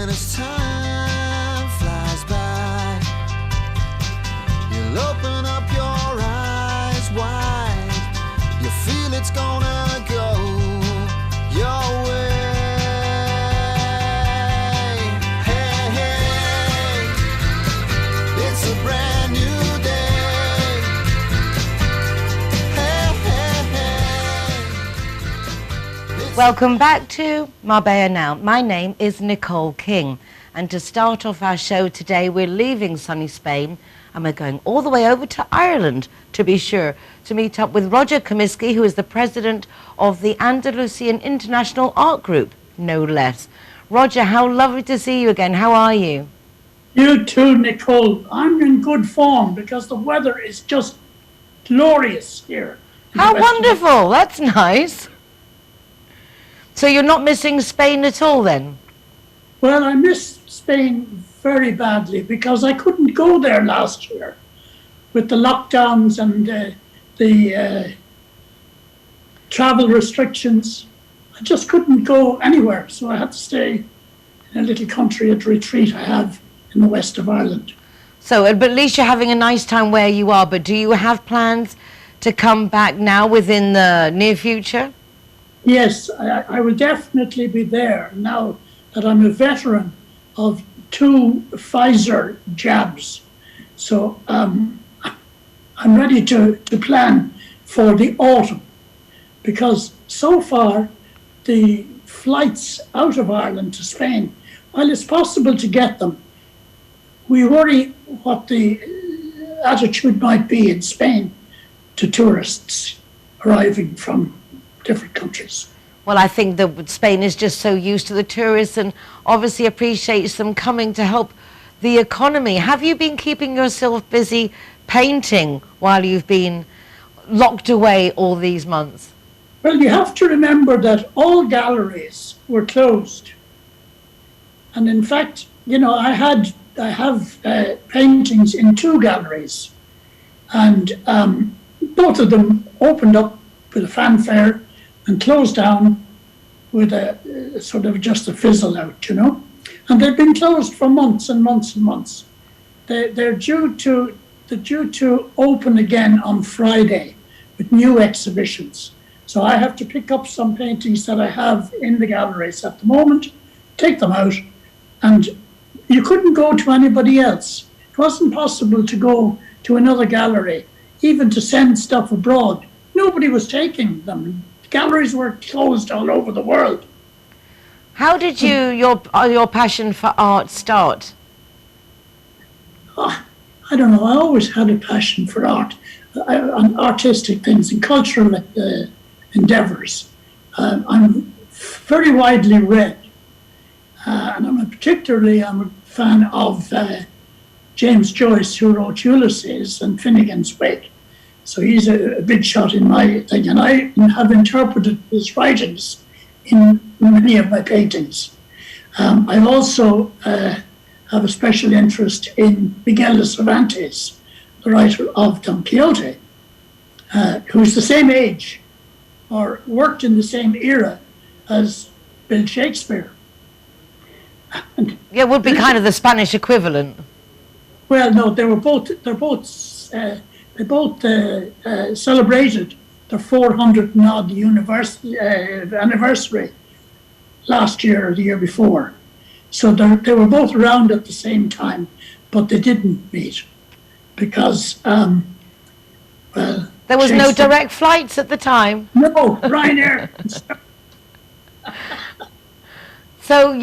And as time flies by, you'll open up your eyes wide. You feel it's gonna go your way. Hey, hey, it's a brand new day. Hey, hey, hey. Welcome back to Marbella Now. My name is Nicole King, and to start off our show today, we're leaving sunny Spain and we're going all the way over to Ireland, to be sure, to meet up with Roger Comiskey, who is the president of the Andalusian International Art Group, no less. Roger, how lovely to see you again. How are you? You too, Nicole. I'm in good form because the weather is just glorious here. How wonderful. That's nice. So you're not missing Spain at all then? Well, I miss Spain very badly because I couldn't go there last year with the lockdowns and the travel restrictions. I just couldn't go anywhere, so I had to stay in a little country at retreat I have in the west of Ireland. So, but at least you're having a nice time where you are, but do you have plans to come back now within the near future? Yes, I will definitely be there now that I'm a veteran of 2 Pfizer jabs. So I'm ready to plan for the autumn, because so far the flights out of Ireland to Spain, while it's possible to get them, we worry what the attitude might be in Spain to tourists arriving from different countries. Well, I think that Spain is just so used to the tourists and obviously appreciates them coming to help the economy. Have you been keeping yourself busy painting while you've been locked away all these months? Well, you have to remember that all galleries were closed. And in fact, you know, I have paintings in 2 galleries, and both of them opened up with a fanfare and closed down with a sort of just a fizzle out, you know. And they've been closed for months and months and months. They're due to open again on Friday with new exhibitions. So I have to pick up some paintings that I have in the galleries at the moment, take them out, and you couldn't go to anybody else. It wasn't possible to go to another gallery, even to send stuff abroad. Nobody was taking them. Galleries were closed all over the world. How did your passion for art start? I don't know. I always had a passion for art, and artistic things and cultural endeavours. I'm very widely read, and I'm a fan of James Joyce, who wrote Ulysses and Finnegan's Wake. So he's a big shot in my thing, and I have interpreted his writings in many of my paintings. I also have a special interest in Miguel de Cervantes, the writer of Don Quixote, who's the same age or worked in the same era as Bill Shakespeare. Yeah, it would be kind of the Spanish equivalent. Well, no, they both celebrated their 400 and odd anniversary last year or the year before. So they were both around at the same time, but they didn't meet because, well... There was no direct flights at the time. No, Ryanair. So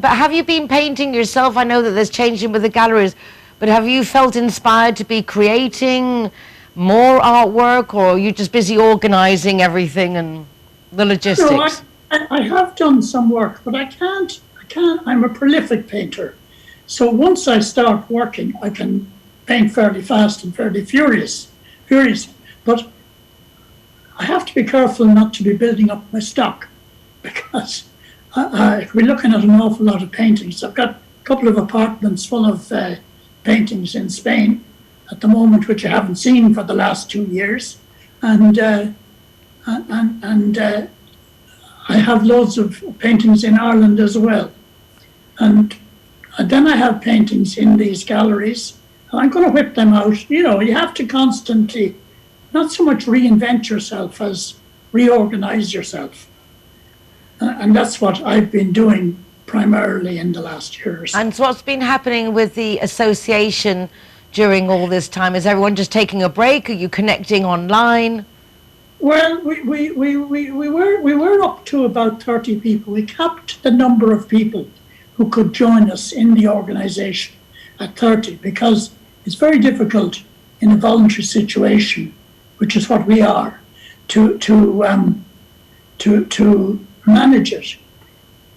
but have you been painting yourself? I know that there's changing with the galleries, but have you felt inspired to be creating more artwork, or are you just busy organising everything and the logistics? No, I have done some work, but I can't, I'm a prolific painter. So once I start working, I can paint fairly fast and fairly furious. But I have to be careful not to be building up my stock, because we're looking at an awful lot of paintings. I've got a couple of apartments full of paintings in Spain at the moment, which I haven't seen for the last 2 years, and I have loads of paintings in Ireland as well. and then I have paintings in these galleries, and I'm going to whip them out. You know, you have to constantly, not so much reinvent yourself as reorganize yourself. And that's what I've been doing primarily in the last year or so. And so what's been happening with the association during all this time? Is everyone just taking a break? Are you connecting online? Well, we were up to about 30 people. We capped the number of people who could join us in the organisation at 30 because it's very difficult in a voluntary situation, which is what we are, to manage it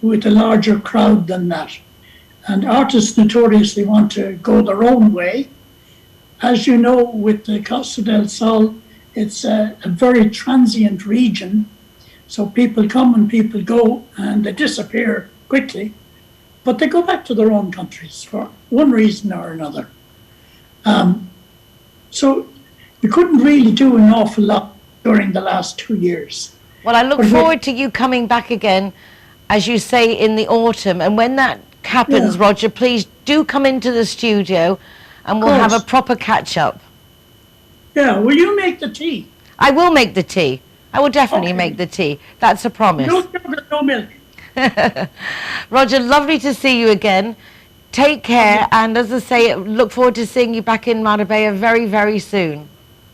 with a larger crowd than that. And artists notoriously want to go their own way. As you know, with the Costa del Sol, it's a very transient region. So people come and people go and they disappear quickly, but they go back to their own countries for one reason or another. So we couldn't really do an awful lot during the last 2 years. Well, I look forward to you coming back again, as you say, in the autumn. And when that happens, Roger, please do come into the studio and we'll have a proper catch-up. Yeah, will you make the tea? I will make the tea. I will definitely make the tea. That's a promise. No sugar, no milk. Roger, lovely to see you again. Take care, and as I say, look forward to seeing you back in Marbella very, very soon.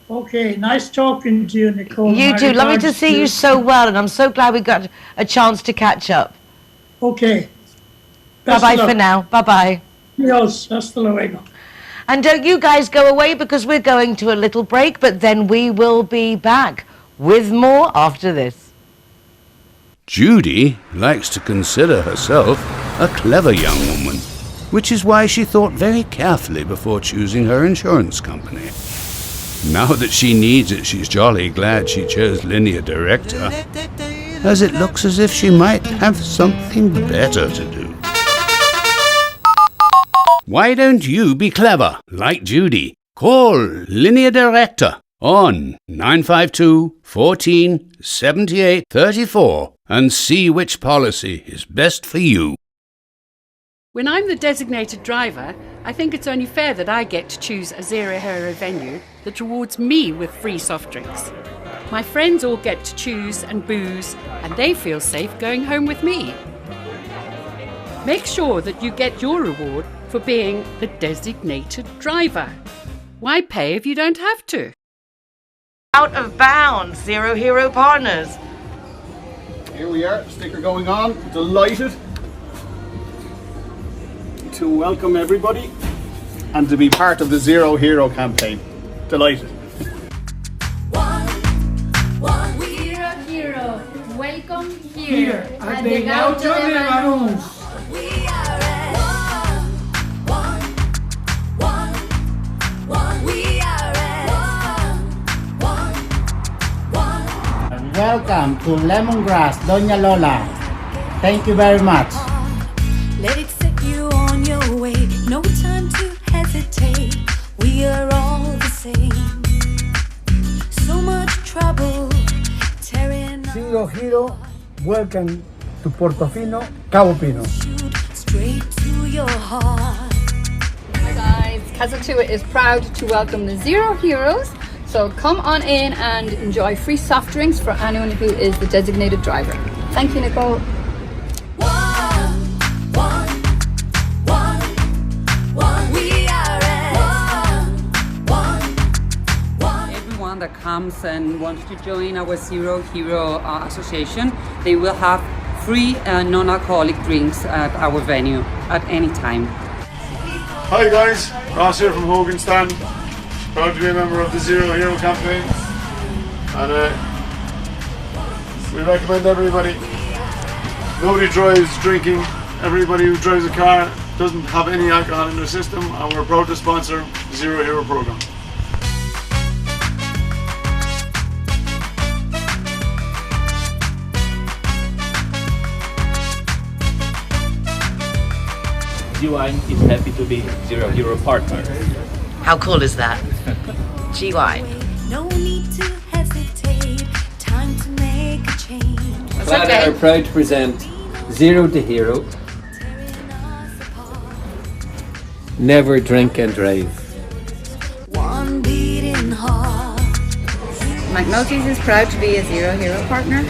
Okay, nice talking to you, Nicole. You too. Lovely to see you so well, and I'm so glad we got a chance to catch up. Okay. Bye-bye for now. Bye-bye. Adios. Hasta luego. And don't you guys go away, because we're going to a little break, but then we will be back with more after this. Judy likes to consider herself a clever young woman, which is why she thought very carefully before choosing her insurance company. Now that she needs it, she's jolly glad she chose Linear Director, as it looks as if she might have something better to do. Why don't you be clever, like Judy? Call Linear Director on 952 14 78 34 and see which policy is best for you. When I'm the designated driver, I think it's only fair that I get to choose a zero-hero venue that rewards me with free soft drinks. My friends all get to choose and booze, and they feel safe going home with me. Make sure that you get your reward for being the designated driver. Why pay if you don't have to? Out of bounds, Zero Hero Partners. Here we are, sticker going on, delighted to welcome everybody and to be part of the Zero Hero campaign. Delighted. Zero Hero, welcome here at the Gaucho de Baruns. And welcome to Lemongrass, Doña Lola. Thank you very much. Let it set you on your way. No time to hesitate. We are all the same. So much trouble tearing up. Zero Hero, welcome to Portofino, Cabo Pino. Shoot straight to your heart. Hi guys, Kazatua is proud to welcome the Zero Heroes. So come on in and enjoy free soft drinks for anyone who is the designated driver. Thank you, Nicole. That comes and wants to join our Zero Hero Association, they will have free non-alcoholic drinks at our venue at any time. Hi guys, Ross here from Hogan Stand. Proud to be a member of the Zero Hero campaign, and we recommend everybody. Nobody drives drinking. Everybody who drives a car doesn't have any alcohol in their system, and we're proud to sponsor the Zero Hero program. GWine is happy to be Zero Hero partner. How cool is that? GWine. No need to hesitate. Time to make a change. Glad are proud to present Zero the Hero. Never drink and drive. One beating heart. McNulty's is proud to be a Zero Hero partner.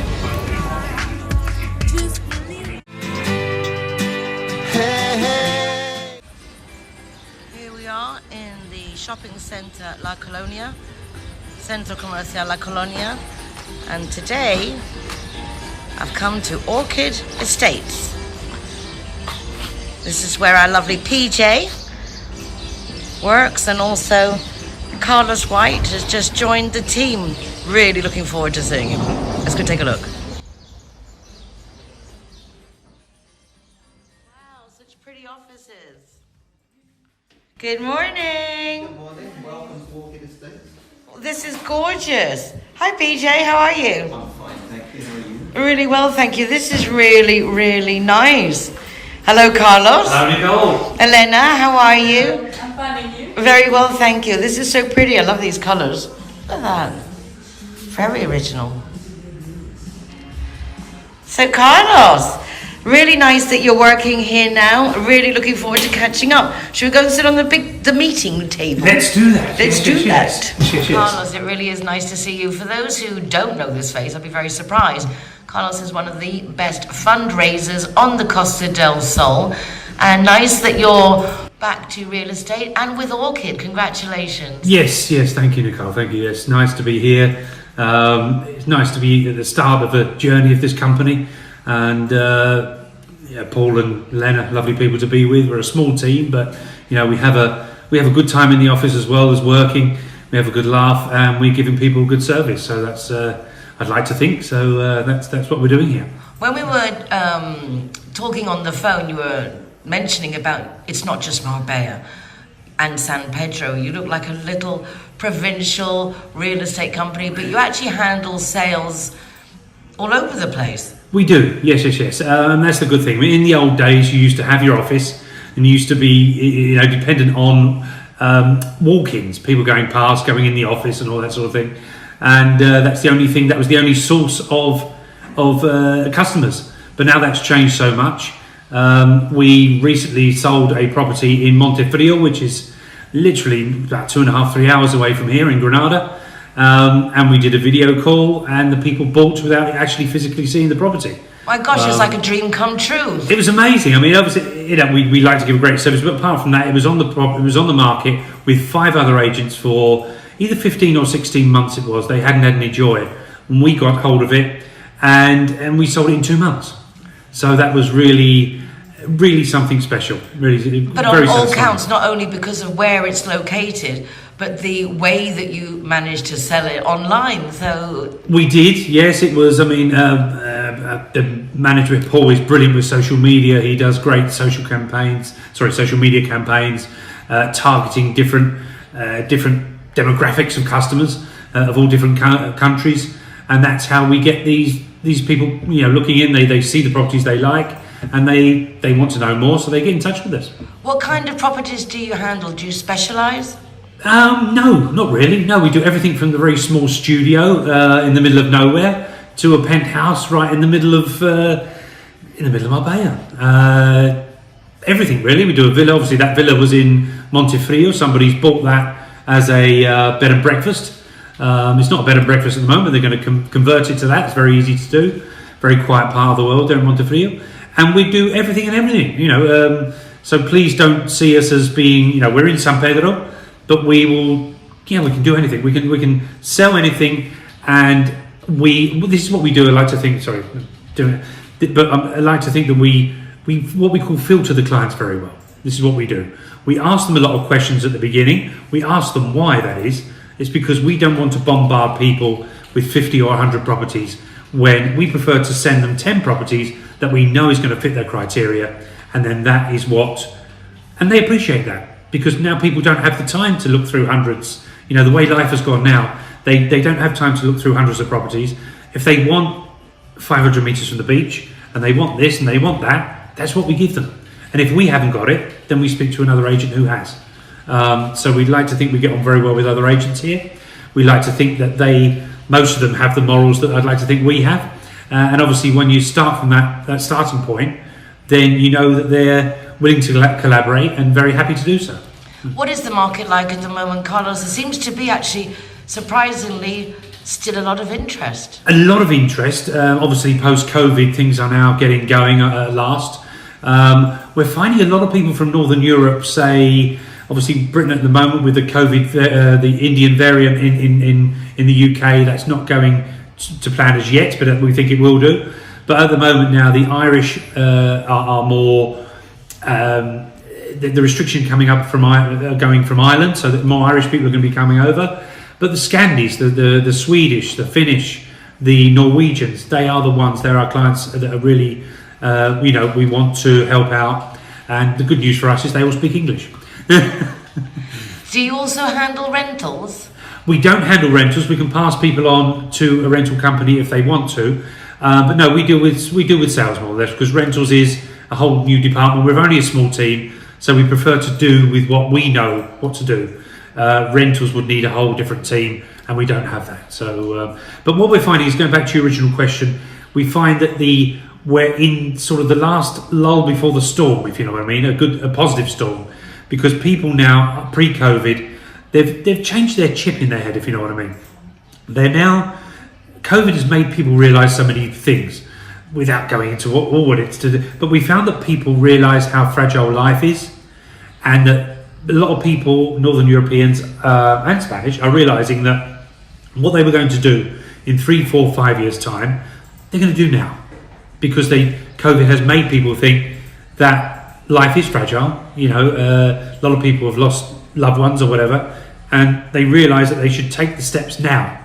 Here we are in the shopping centre La Colonia, Centro Comercial La Colonia, and today I've come to Orchid Estates. This is where our lovely PJ works, and also Carlos White has just joined the team. Really looking forward to seeing him. Let's go take a look. Wow, such pretty offices. Good morning. Good morning. Welcome to Orchid Estates. This is gorgeous. Hi PJ, how are you? I'm fine, thank you. How are you? Really well, thank you. This is really, really nice. Hello, Carlos. Hello, Nicole. Elena, how are you? I'm fine, and you? Very well, thank you. This is so pretty. I love these colours. Look at that. Very original. So, Carlos, really nice that you're working here now. Really looking forward to catching up. Should we go and sit on the meeting table? Let's do that. Let's do that. Yes. Carlos, it really is nice to see you. For those who don't know this face, I'd be very surprised. Carlos is one of the best fundraisers on the Costa del Sol, and nice that you're back to real estate and with Orchid. Congratulations. Yes, thank you, Nicole. Thank you. It's nice to be here. It's nice to be at the start of a journey of this company, and Paul and Lena, lovely people to be with. We're a small team, but we have a good time in the office as well as working. We have a good laugh, and we're giving people good service. So that's I'd like to think so. That's what we're doing here. When we were talking on the phone, you were mentioning about it's not just Marbella and San Pedro. You look like a little provincial real estate company, but you actually handle sales all over the place. We do, yes. And that's the good thing. In the old days, you used to have your office, and you used to be, dependent on walk-ins, people going past, going in the office, and all that sort of thing. And that was the only source of customers. But now that's changed so much. We recently sold a property in Montefrio, which is literally about 2.5-3 hours away from here in Granada. And we did a video call, and the people bought without actually physically seeing the property. My gosh, it's like a dream come true. It was amazing. I mean, obviously, we like to give a great service, but apart from that, it was on the market with 5 other agents for either 15 or 16 months. It was. They hadn't had any joy, and we got hold of it, and we sold it in 2 months. So that was really something special. Really, but on all counts, not only because of where it's located, but the way that you managed to sell it online. So we did, yes. It was. I mean, the manager Paul is brilliant with social media. He does great social media campaigns, targeting different demographics of customers of all different countries, and that's how we get these people looking in. They see the properties they like, and they want to know more, so they get in touch with us. What kind of properties do you handle? Do you specialise? No, not really. No, we do everything from the very small studio in the middle of nowhere to a penthouse right in the middle of Marbella. Everything really. We do a villa. Obviously, that villa was in Montefrio. Somebody's bought that as a bed and breakfast. It's not a bed and breakfast at the moment. They're going to convert it to that. It's very easy to do. Very quiet part of the world there in Montefrio. And we do everything and everything. So please don't see us as being. We're in San Pedro. But we will, we can do anything. We can sell anything, and this is what we do. I like to think. I like to think that we what we call filter the clients very well. This is what we do. We ask them a lot of questions at the beginning. We ask them why that is. It's because we don't want to bombard people with 50 or 100 properties. When we prefer to send them 10 properties that we know is going to fit their criteria, and then that is what, and they appreciate that. Because now people don't have the time to look through hundreds. The way life has gone now, they don't have time to look through hundreds of properties. If they want 500 metres from the beach, and they want this and they want that, that's what we give them. And if we haven't got it, then we speak to another agent who has. So we'd like to think we get on very well with other agents here. We like to think that most of them have the morals that I'd like to think we have. And obviously when you start from that starting point, then you know that they're willing to collaborate and very happy to do so. What is the market like at the moment, Carlos? There seems to be actually, surprisingly, still a lot of interest. A lot of interest. Obviously, post-COVID, things are now getting going at last. We're finding a lot of people from Northern Europe, say, obviously Britain at the moment with the COVID, the Indian variant in the UK, that's not going to plan as yet, but we think it will do. But at the moment now, the Irish are more... the restriction coming up from going from Ireland, so that more Irish people are going to be coming over. But the Scandis, the Swedish, the Finnish, the Norwegians, they are the ones, they're our clients that are really, we want to help out. And the good news for us is they all speak English. Do you also handle rentals? We don't handle rentals. We can pass people on to a rental company if they want to. But no, we deal with sales more or less, because rentals is a whole new department. We're only a small team, so we prefer to do with what we know what to do. Rentals would need a whole different team, and we don't have that. So, but what we're finding is, going back to your original question, we find that we're in sort of the last lull before the storm, if you know what I mean, a positive storm, because people now, pre-COVID, they've changed their chip in their head, if you know what I mean. COVID has made people realise so many things, without going into what it's to do. But we found that people realise how fragile life is, and that a lot of people, Northern Europeans and Spanish, are realising that what they were going to do in 3, 4, 5 years' time, they're going to do now. Because COVID has made people think that life is fragile. A lot of people have lost loved ones or whatever, and they realise that they should take the steps now.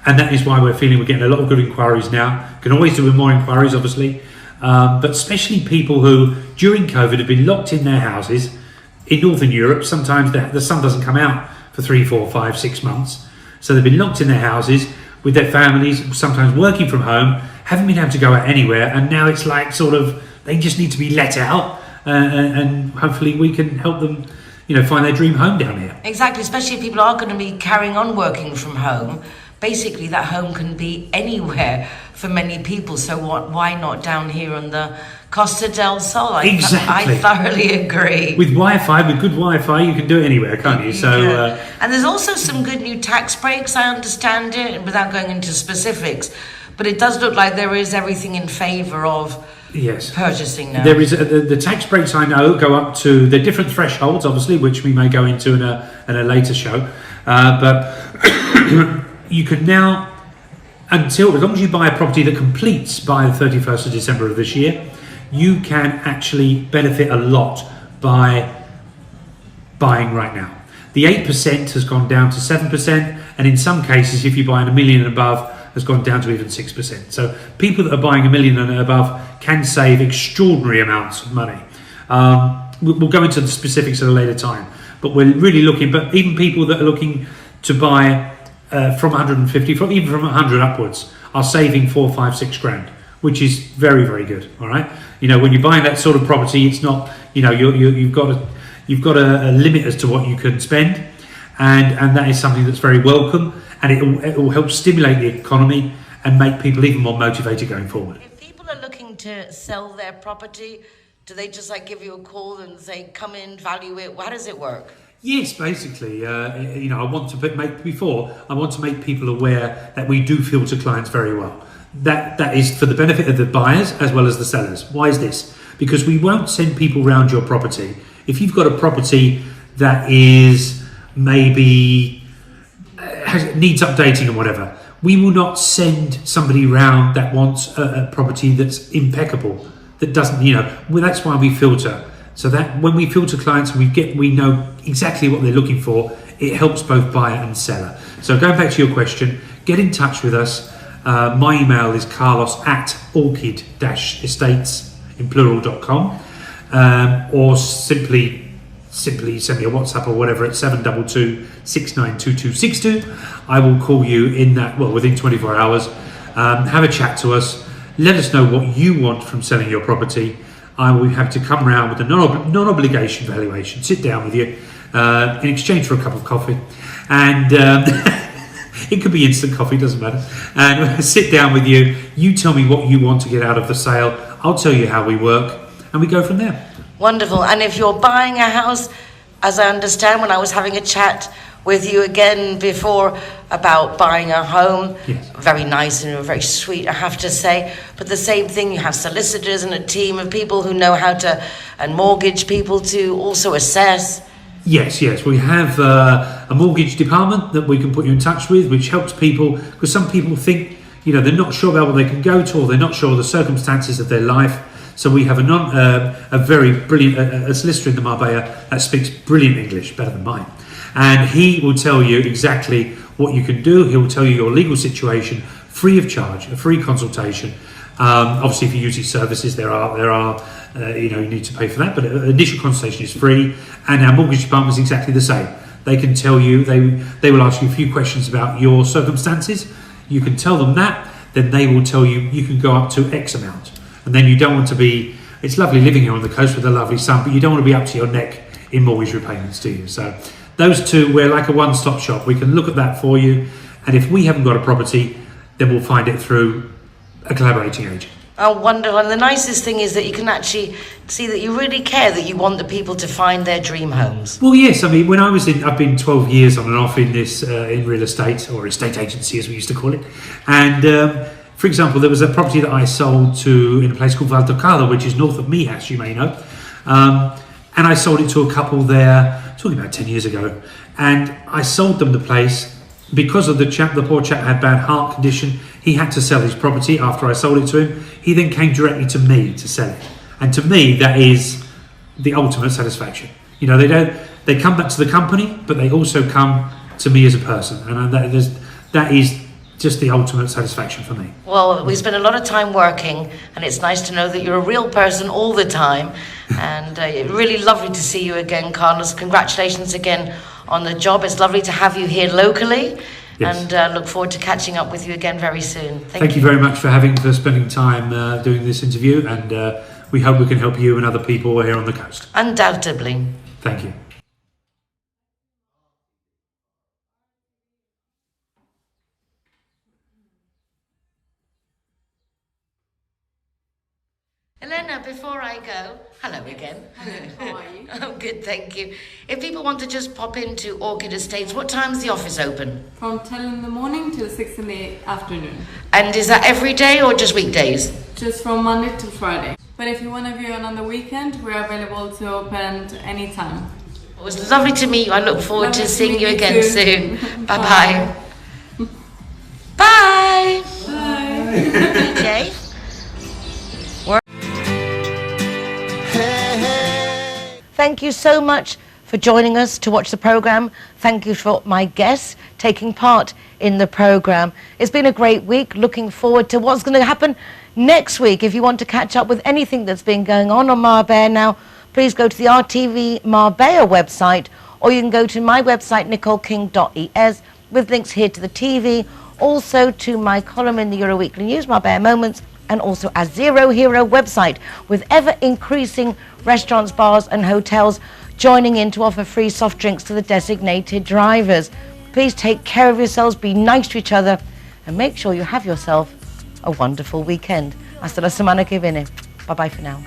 And that is why we're getting a lot of good inquiries now. Can always do with more inquiries, obviously. But especially people who, during COVID, have been locked in their houses. In Northern Europe, sometimes the sun doesn't come out for 3, 4, 5, 6 months. So they've been locked in their houses with their families, sometimes working from home, haven't been able to go out anywhere. And now it's like sort of, they just need to be let out. And hopefully we can help them, find their dream home down here. Exactly, especially if people are going to be carrying on working from home. Basically, that home can be anywhere for many people. So why not down here on the Costa del Sol? Exactly. I thoroughly agree. With Wi-Fi, with good Wi-Fi, you can do it anywhere, can't you? So, and there's also some good new tax breaks, I understand it, without going into specifics. But it does look like there is everything in favour of purchasing now. There is the tax breaks, I know, go up to the different thresholds, obviously, which we may go into in a later show. But you can now, as long as you buy a property that completes by the 31st of December of this year, you can actually benefit a lot by buying right now. The 8% has gone down to 7%, and in some cases, if you're buying $1 million and above, has gone down to even 6%. So people that are buying $1 million and above can save extraordinary amounts of money. We'll go into the specifics at a later time, but we're really looking, but even people that are looking to buy from 150, even from 100 upwards, are saving 4, 5, 6 grand, which is very, very good. All right, when you're buying that sort of property, it's not, you've got a limit as to what you can spend, and that is something that's very welcome, and it will help stimulate the economy and make people even more motivated going forward. If people are looking to sell their property, do they just give you a call and say, come in, value it? How does it work? Yes, basically, I want to make people aware that we do filter clients very well. That is for the benefit of the buyers as well as the sellers. Why is this? Because we won't send people around your property. If you've got a property that is maybe needs updating or whatever, we will not send somebody around that wants a property that's impeccable, that doesn't, that's why we filter. So that when we filter clients, we know exactly what they're looking for. It helps both buyer and seller. So going back to your question, get in touch with us. My email is carlos@orchid-estates in plural.com, or simply send me a WhatsApp or whatever at 722-692262. I will call you within 24 hours. Have a chat to us. Let us know what you want from selling your property. I will have to come round with a non-obligation valuation, sit down with you in exchange for a cup of coffee, and it could be instant coffee, doesn't matter, and sit down with you. You tell me what you want to get out of the sale. I'll tell you how we work, and we go from there. Wonderful. And if you're buying a house, as I understand, when I was having a chat with you again before about buying a home, yes. Very nice and very sweet, I have to say. But the same thing, you have solicitors and a team of people who know how to, and mortgage people to also assess. Yes, we have a mortgage department that we can put you in touch with, which helps people, because some people think, they're not sure about what they can go to, or they're not sure of the circumstances of their life. So we have a very brilliant a solicitor in the Marbella that speaks brilliant English, better than mine, and he will tell you exactly what you can do. He will tell you your legal situation free of charge, a free consultation. Obviously, if you use his services, there are you need to pay for that, but initial consultation is free, and our mortgage department is exactly the same. They can tell you, they will ask you a few questions about your circumstances. You can tell them that, then they will tell you can go up to X amount, and then you don't want to be. It's lovely living here on the coast with a lovely sun, but you don't want to be up to your neck in mortgage repayments, do you? So those two, we're like a one-stop shop. We can look at that for you, and if we haven't got a property, then we'll find it through a collaborating agent. Oh, wonderful. And the nicest thing is that you can actually see that you really care, that you want the people to find their dream homes. Well, yes. I mean, when I've been 12 years on and off in this, in real estate, or estate agency as we used to call it. And, for example, there was a property that I sold to in a place called Valtocado, which is north of Mijas, you may know. And I sold it to a couple there, talking about 10 years ago. And I sold them the place because of the poor chap had bad heart condition. He had to sell his property after I sold it to him. He then came directly to me to sell it. And to me, that is the ultimate satisfaction. They come back to the company, but they also come to me as a person. And that is just the ultimate satisfaction for me. Well, we spend a lot of time working, and it's nice to know that you're a real person all the time. And really lovely to see you again, Carlos. Congratulations again on the job. It's lovely to have you here locally. Yes. And look forward to catching up with you again very soon. Thank you very much for spending time doing this interview, and we hope we can help you and other people here on the coast. Undoubtedly. Thank you. Elena, before I go, hello again. Hello, how are you? Oh, good, thank you. If people want to just pop into Orchid Estates, what time's the office open? From 10 in the morning till 6 in the afternoon. And is that every day or just weekdays? Just from Monday to Friday. But if you want to view on the weekend, we're available to open any time. It was lovely to meet you. I look forward to seeing you again soon. Bye-bye. Bye. Bye. Okay. Thank you so much for joining us to watch the program. Thank you for my guests taking part in the program. It's been a great week. Looking forward to what's going to happen next week. If you want to catch up with anything that's been going on Marbella Now, please go to the RTV Marbella website, or you can go to my website, nicoleking.es, with links here to the TV, also to my column in the Euro Weekly News, Marbella Moments, and also our Zero Hero website, with ever-increasing restaurants, bars and hotels joining in to offer free soft drinks to the designated drivers. Please take care of yourselves, be nice to each other, and make sure you have yourself a wonderful weekend. Hasta la semana que viene. Bye-bye for now.